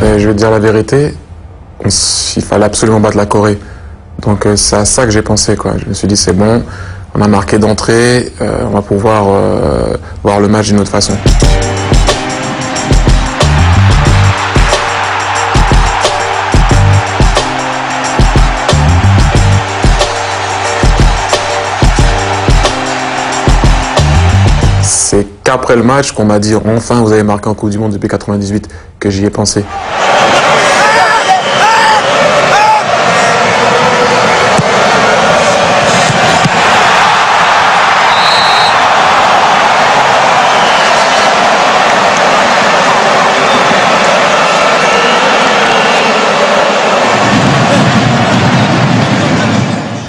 Et je vais te dire la vérité, il fallait absolument battre la Corée. Donc c'est à ça que j'ai pensé, quoi. Je me suis dit c'est bon, on a marqué d'entrée, on va pouvoir voir le match d'une autre façon. C'est qu'après le match qu'on m'a dit enfin vous avez marqué en Coupe du Monde depuis 98 que j'y ai pensé.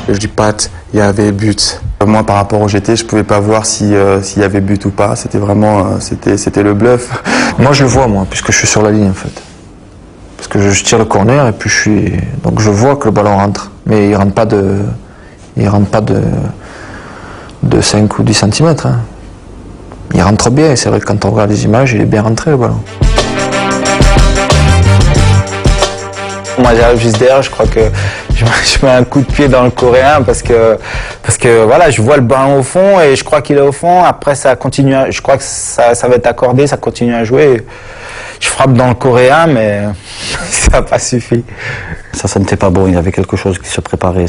Je dis Pat, il y avait but. Moi, par rapport au GT, je pouvais pas voir s'il y avait but ou pas. C'était vraiment, c'était le bluff. Moi, je le vois, moi, puisque je suis sur la ligne, en fait. Parce que je tire le corner et puis donc je vois que le ballon rentre, mais il rentre pas de 5 ou 10 cm. Hein. Il rentre bien. C'est vrai que quand on regarde les images, il est bien rentré le ballon. Moi j'arrive juste derrière, je crois que je mets un coup de pied dans le coréen parce que voilà, je vois le ballon au fond et je crois qu'il est au fond. Après ça continue, je crois que ça va être accordé, ça continue à jouer. Je frappe dans le coréen, mais ça n'a pas suffi. Ça sentait pas bon, il y avait quelque chose qui se préparait.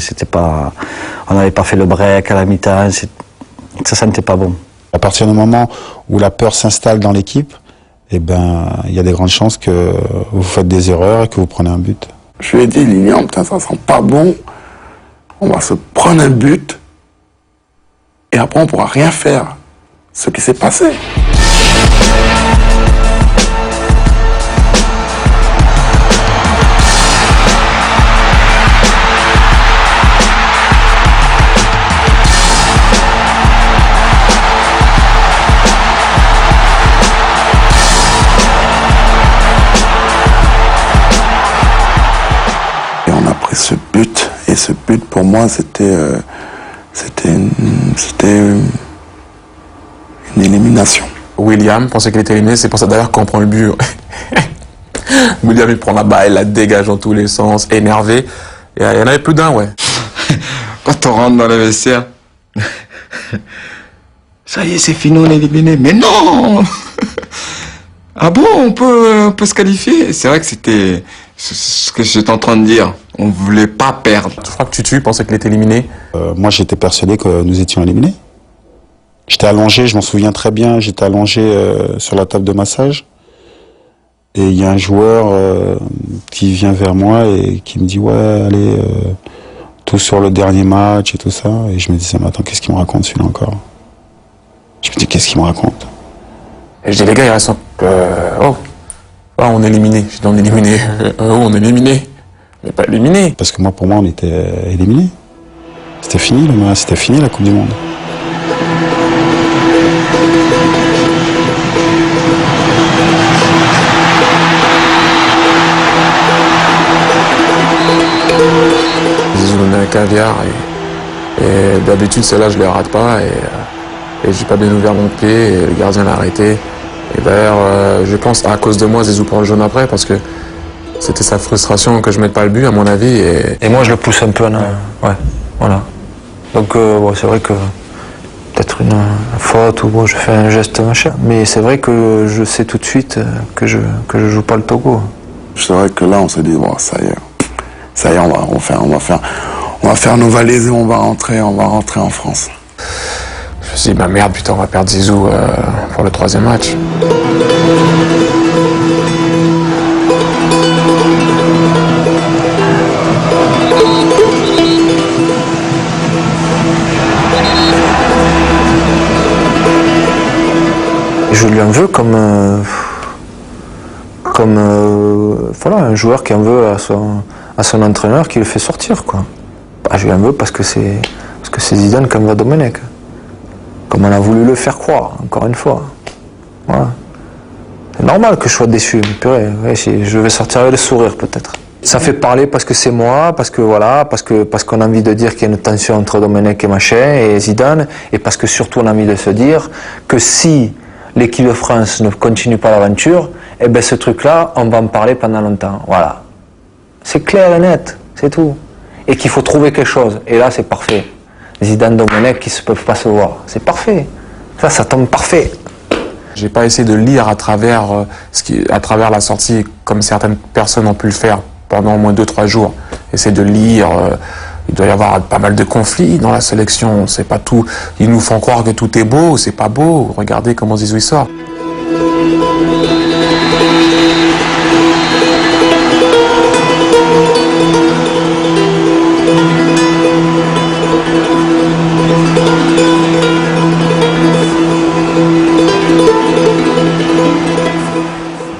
On n'avait pas fait le break à la mi-temps, ça sentait pas bon. À partir du moment où la peur s'installe dans l'équipe, eh ben, il y a des grandes chances que vous faites des erreurs et que vous prenez un but. Je lui ai dit, Lilian, putain, ça sent pas bon. On va se prendre un but. Et après, on pourra rien faire. Ce qui s'est passé. Ce but, et ce but pour moi c'était une élimination. William pensait qu'il était éliminé, c'est pour ça d'ailleurs qu'on prend le but. William il prend la balle, il la dégage dans tous les sens, énervé. Il y en avait plus d'un, ouais. Quand on rentre dans le vestiaire, ça y est, c'est fini, on est éliminé. Mais non. Ah bon, on peut se qualifier. C'est vrai que c'était ce que j'étais en train de dire. On voulait pas perdre. Je crois que Tutu pensait qu'il était éliminé. Moi, j'étais persuadé que nous étions éliminés. J'étais allongé, je m'en souviens très bien, j'étais allongé sur la table de massage. Et il y a un joueur qui vient vers moi et qui me dit « Ouais, allez, tout sur le dernier match et tout ça. » Et je me disais « Mais attends, qu'est-ce qu'il me raconte celui-là encore ?» Je me dis « Qu'est-ce qu'il me raconte ?» Et je dis « Les gars, il reste... on est éliminé. » Je dis « On est éliminé. On est éliminé. On n'est pas éliminé. » Parce que moi, pour moi, on était éliminés. C'était fini, c'était fini la Coupe du Monde. Zizou me met un caviar et d'habitude celle-là je ne les rate pas et j'ai pas bien ouvert mon pied et le gardien l'a arrêté. Et d'ailleurs je pense à cause de moi Zizou prend le jaune après parce que c'était sa frustration que je mette pas le but à mon avis. Et moi je le pousse un peu en ouais, voilà. Donc c'est vrai que peut-être une faute ou je fais un geste machin. Mais c'est vrai que je sais tout de suite que je joue pas le Togo. C'est vrai que là on s'est dit bon, ça y est, on va faire nos valises et on va rentrer en France. Je me suis dit bah merde putain on va perdre Zizou pour le 3e match. Je lui en veux comme voilà, un joueur qui en veut à son entraîneur qui le fait sortir quoi. Bah, je lui en veux parce que c'est Zidane qui en veut à Domenech. Comme on a voulu le faire croire, encore une fois. Voilà. C'est normal que je sois déçu, mais purée, ouais, je vais sortir avec le sourire peut-être. Ça fait parler parce que c'est moi, parce qu'on a envie de dire qu'il y a une tension entre Domenech et machin et Zidane, et parce que surtout on a envie de se dire que si l'équipe de France ne continue pas l'aventure, eh ben ce truc-là, on va en parler pendant longtemps. Voilà. C'est clair et net, c'est tout. Et qu'il faut trouver quelque chose. Et là, c'est parfait. Zidane, Domenech qui ne peuvent pas se voir. C'est parfait. Ça tombe parfait. J'ai pas essayé de lire à travers, à travers la sortie, comme certaines personnes ont pu le faire pendant au moins 2-3 jours. Essayer de lire, il doit y avoir pas mal de conflits dans la sélection, c'est pas tout. Ils nous font croire que tout est beau, c'est pas beau. Regardez comment Zizou il sort.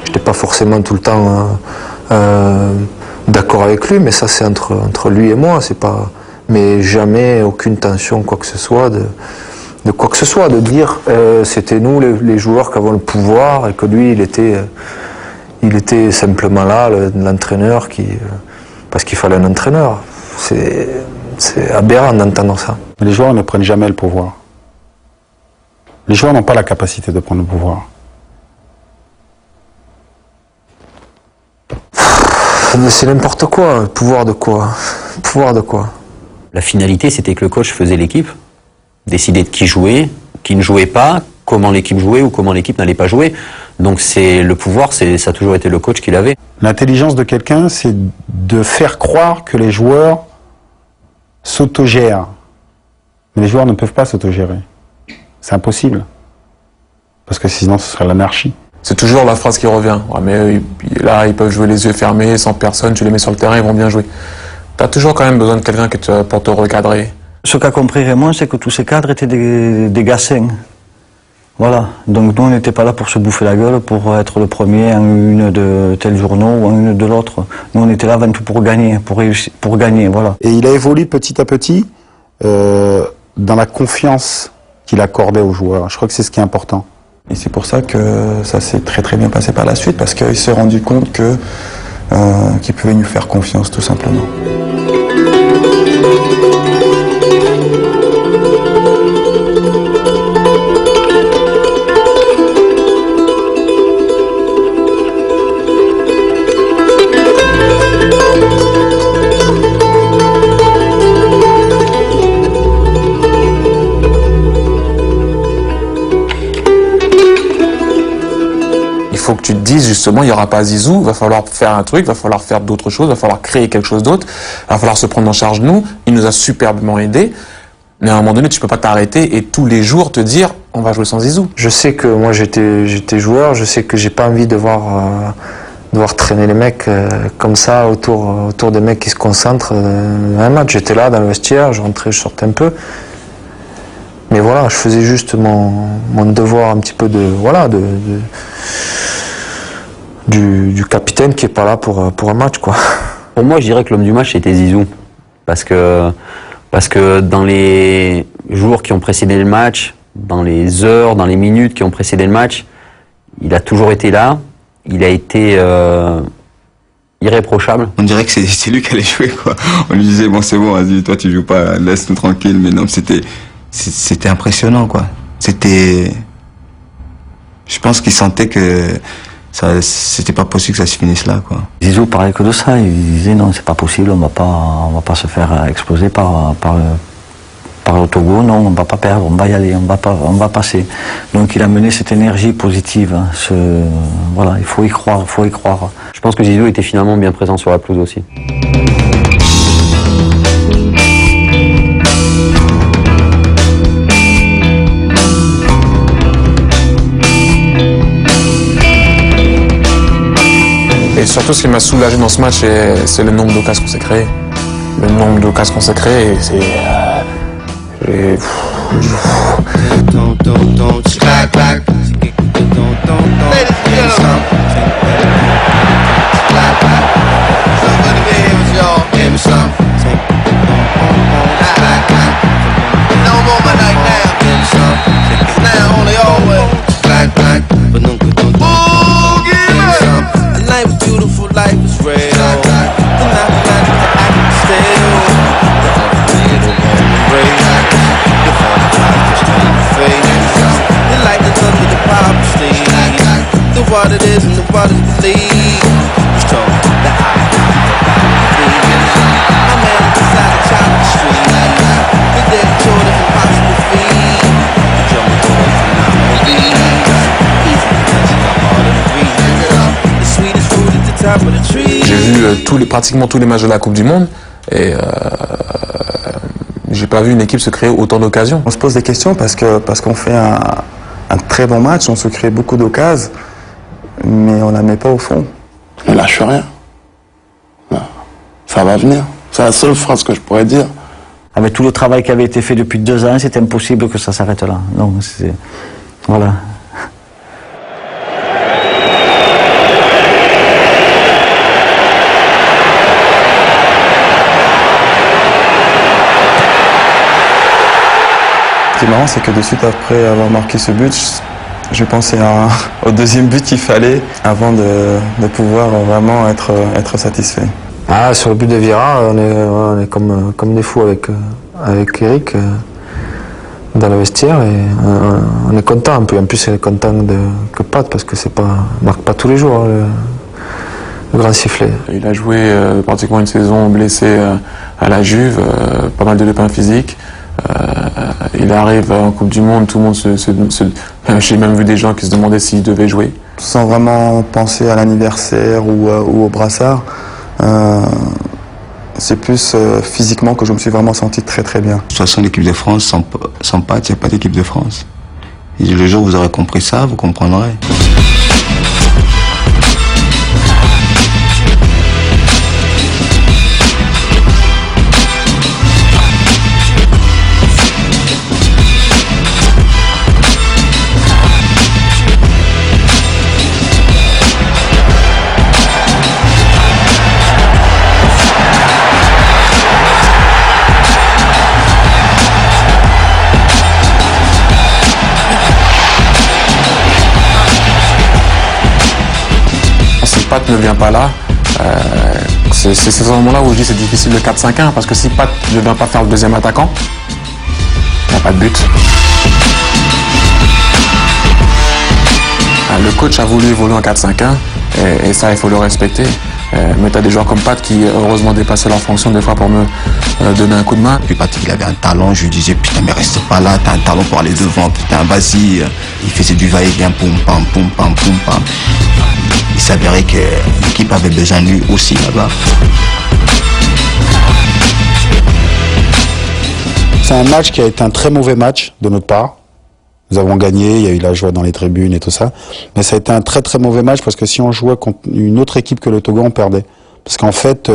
J'étais pas forcément tout le temps d'accord avec lui, mais ça c'est entre lui et moi, c'est pas. Mais jamais aucune tension, quoi que ce soit, de quoi que ce soit, de dire c'était nous les joueurs qui avons le pouvoir et que lui il était simplement là, l'entraîneur parce qu'il fallait un entraîneur. C'est aberrant d'entendre ça. Les joueurs ne prennent jamais le pouvoir. Les joueurs n'ont pas la capacité de prendre le pouvoir. C'est n'importe quoi, le pouvoir de quoi? Le pouvoir de quoi? La finalité, c'était que le coach faisait l'équipe, décidait de qui jouait, qui ne jouait pas, comment l'équipe jouait ou comment l'équipe n'allait pas jouer. Donc le pouvoir, ça a toujours été le coach qui l'avait. L'intelligence de quelqu'un, c'est de faire croire que les joueurs s'autogèrent. Mais les joueurs ne peuvent pas s'autogérer. C'est impossible. Parce que sinon, ce serait l'anarchie. C'est toujours la phrase qui revient. Ouais, mais là, ils peuvent jouer les yeux fermés, sans personne, tu les mets sur le terrain, ils vont bien jouer. T'as toujours quand même besoin de quelqu'un pour te recadrer. Ce qu'a compris Raymond, c'est que tous ces cadres étaient des gars sains. Voilà. Donc nous, on n'était pas là pour se bouffer la gueule, pour être le premier en une de tel journaux ou en une de l'autre. Nous, on était là avant tout pour gagner, pour réussir, pour gagner, voilà. Et il a évolué petit à petit dans la confiance qu'il accordait aux joueurs. Je crois que c'est ce qui est important. Et c'est pour ça que ça s'est très très bien passé par la suite, parce qu'il s'est rendu compte qu'il pouvait nous faire confiance, tout simplement. Il faut que tu te dises justement, il n'y aura pas Zizou, il va falloir faire un truc, il va falloir faire d'autres choses, il va falloir créer quelque chose d'autre, il va falloir se prendre en charge nous. Il nous a superbement aidés, mais à un moment donné, tu peux pas t'arrêter et tous les jours te dire, on va jouer sans Zizou. Je sais que moi j'étais joueur, je sais que j'ai pas envie de voir traîner les mecs comme ça autour des mecs qui se concentrent. Un match, j'étais là dans le vestiaire, je rentrais, je sortais un peu. Mais voilà, je faisais juste mon devoir un petit peu du capitaine qui est pas là pour un match, quoi. Pour moi, je dirais que l'homme du match, c'était Zizou. Parce que dans les jours qui ont précédé le match, dans les heures, dans les minutes qui ont précédé le match, il a toujours été là. Il a été irréprochable. On dirait que c'est lui qui allait jouer, quoi. On lui disait, bon, c'est bon, vas-y, toi tu joues pas, laisse-nous tranquille. Mais non, c'était impressionnant, quoi. Je pense qu'il sentait que c'était pas possible que ça se finisse là, quoi. Zizou parlait que de ça, il disait non, c'est pas possible, on va pas se faire exploser par l'autogo, non, on va pas perdre, on va y aller, on va passer. Donc il a mené cette énergie positive, voilà, il faut y croire. Je pense que Zizou était finalement bien présent sur la pelouse aussi. Et surtout, ce qui m'a soulagé dans ce match, c'est le nombre d'occasions qu'on s'est créé. Le nombre d'occasions qu'on s'est créé, c'est... Life is real. The night I can still. The like the under the power stage. The what it is and what it believes. You told me that I could be. My man beside the top of the street. We did it to an impossible feat. You told me towards the novelties. Easy to touch in the heart of the breeze. The sweetest fruit at the top of the tree. J'ai vu pratiquement tous les matchs de la Coupe du Monde et j'ai pas vu une équipe se créer autant d'occasions. On se pose des questions parce qu'on fait un très bon match, on se crée beaucoup d'occasions, mais on la met pas au fond. On lâche rien. Ça va venir. C'est la seule phrase que je pourrais dire. Avec tout le travail qui avait été fait depuis 2 ans, c'était impossible que ça s'arrête là. Donc, voilà. Ce qui est marrant, c'est que de suite après avoir marqué ce but, je pensais au deuxième but qu'il fallait avant de pouvoir vraiment être satisfait. Ah, sur le but de Vieira, on est comme des fous avec Eric dans le vestiaire et on est content. En plus, on est content que Pat parce que on marque pas tous les jours le grand sifflet. Il a joué pratiquement une saison blessé à la Juve, pas mal de pépins physiques. Il arrive en Coupe du Monde, tout le monde j'ai même vu des gens qui se demandaient s'il devait jouer. Sans vraiment penser à l'anniversaire ou au brassard, c'est plus physiquement que je me suis vraiment senti très très bien. De toute façon, l'équipe de France, sans Pat, il n'y a pas d'équipe de France. Et le jour où vous aurez compris ça, vous comprendrez. Pat ne vient pas là, c'est ce moment-là où je dis c'est difficile le 4-5-1 parce que si Pat ne vient pas faire le deuxième attaquant, il n'y a pas de but. Le coach a voulu évoluer en 4-5-1 et ça il faut le respecter. Mais tu as des joueurs comme Pat qui heureusement dépassaient leur fonction des fois pour me donner un coup de main. Puis Pat, il avait un talent, je lui disais putain mais reste pas là, t'as un talent pour aller devant, putain vas-y. Il faisait du va-et-vient, poum pam, poum pam, poum pam. Il s'avérait que l'équipe avait besoin de lui aussi là-bas. C'est un match qui a été un très mauvais match de notre part. Nous avons gagné, il y a eu la joie dans les tribunes et tout ça. Mais ça a été un très très mauvais match parce que si on jouait contre une autre équipe que le Togo, on perdait. Parce qu'en fait,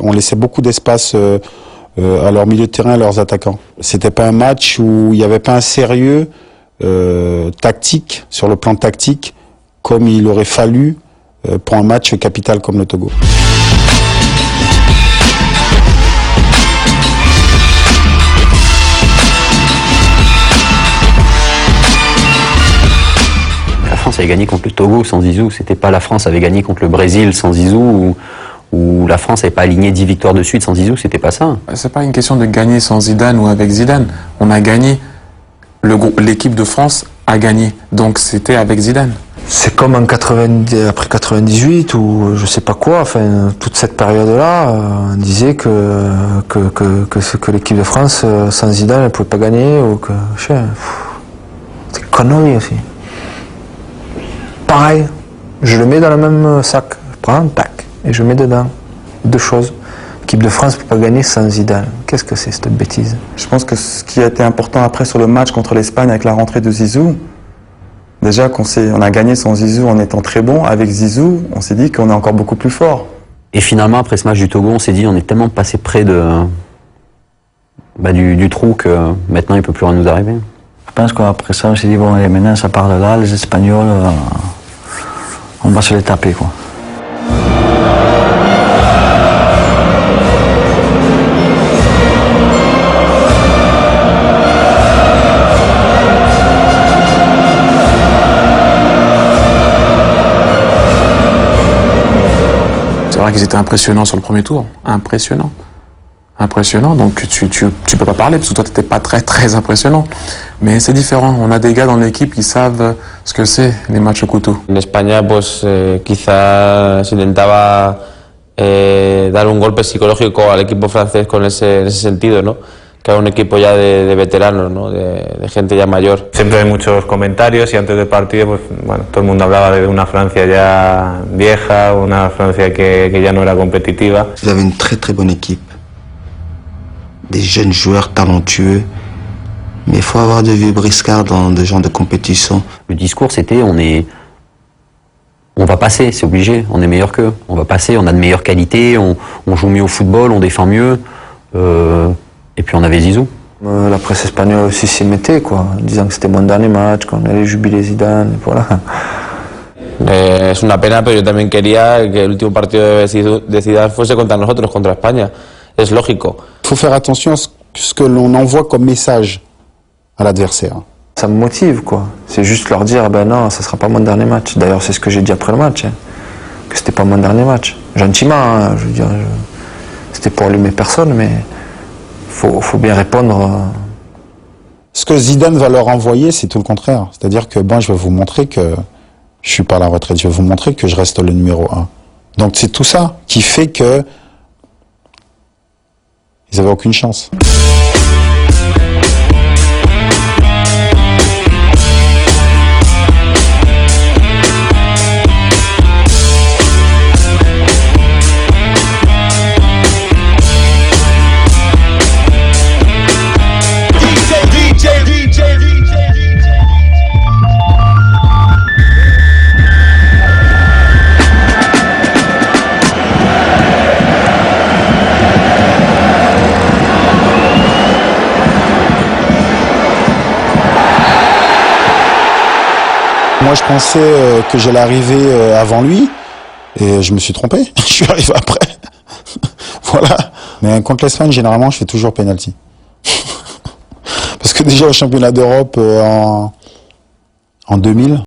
on laissait beaucoup d'espace à leur milieu de terrain, à leurs attaquants. C'était pas un match où il n'y avait pas un sérieux tactique, sur le plan tactique, comme il aurait fallu pour un match capital comme le Togo. La France avait gagné contre le Togo sans Zizou. C'était pas la France avait gagné contre le Brésil sans Zizou ou la France n'avait pas aligné 10 victoires de suite sans Zizou. C'était pas ça. C'est pas une question de gagner sans Zidane ou avec Zidane. On a gagné. L'équipe de France a gagné. Donc c'était avec Zidane. C'est comme après 98 ou je sais pas quoi, enfin toute cette période-là, on disait que l'équipe de France sans Zidane elle pouvait pas gagner ou que c'est connerie aussi. Pareil, je le mets dans le même sac, je prends tac et je mets dedans 2 choses. L'équipe de France ne peut pas gagner sans Zidane. Qu'est-ce que c'est cette bêtise? Je pense que ce qui a été important après sur le match contre l'Espagne avec la rentrée de Zizou, déjà on a gagné sans Zizou en étant très bon. Avec Zizou, on s'est dit qu'on est encore beaucoup plus fort. Et finalement, après ce match du Togo, on s'est dit on est tellement passé près du trou que maintenant il ne peut plus rien nous arriver. Je pense qu'après ça, on s'est dit bon, allez, maintenant ça part de là, les Espagnols, on va se les taper quoi. C'est vrai qu'ils étaient impressionnants sur le premier tour. Impressionnants. impressionnant, donc tu peux pas parler parce que toi t'étais pas très impressionnant. Mais c'est différent, on a des gars dans l'équipe qui savent ce que c'est les matchs au couteau. En España pues quizás se intentaba dar un golpe psicológico al equipo francés en ese sentido, ¿no? Que era un equipo ya de veteranos, ¿no? de gente ya mayor. Siempre hay muchos comentarios y antes del partido pues, bueno, todo el mundo hablaba de una Francia ya vieja, una Francia que ya no era competitiva. Vous avez une très bonne équipe, des jeunes joueurs talentueux, mais il faut avoir de vieux briscards dans des genres de compétition. Le discours, c'était on va passer, c'est obligé, on est meilleur qu'eux. On va passer, on a de meilleures qualités, on joue mieux au football, on défend mieux. Et puis on avait Zizou. La presse espagnole aussi s'y mettait, quoi, en disant que c'était mon dernier match, qu'on allait jubiler Zidane, et voilà. Es una pena, pero yo también quería que el último partido de Zidane fuese contra nosotros, contra España. Es lógico. Il faut faire attention à ce que l'on envoie comme message à l'adversaire. Ça me motive, quoi. C'est juste leur dire, ben non, ça sera pas mon dernier match. D'ailleurs, c'est ce que j'ai dit après le match, hein, que c'était pas mon dernier match. Gentiment, hein, je veux dire, c'était pour allumer personne, mais faut bien répondre. Ce que Zidane va leur envoyer, c'est tout le contraire. C'est-à-dire que bon, je vais vous montrer que je suis pas à la retraite, je vais vous montrer que je reste le numéro 1. Donc c'est tout ça qui fait que ils avaient aucune chance. Moi, je pensais que j'allais arriver avant lui, et je me suis trompé. Je suis arrivé après. Voilà. Mais contre l'Espagne, généralement, je fais toujours penalty. Parce que déjà au championnat d'Europe en 2000,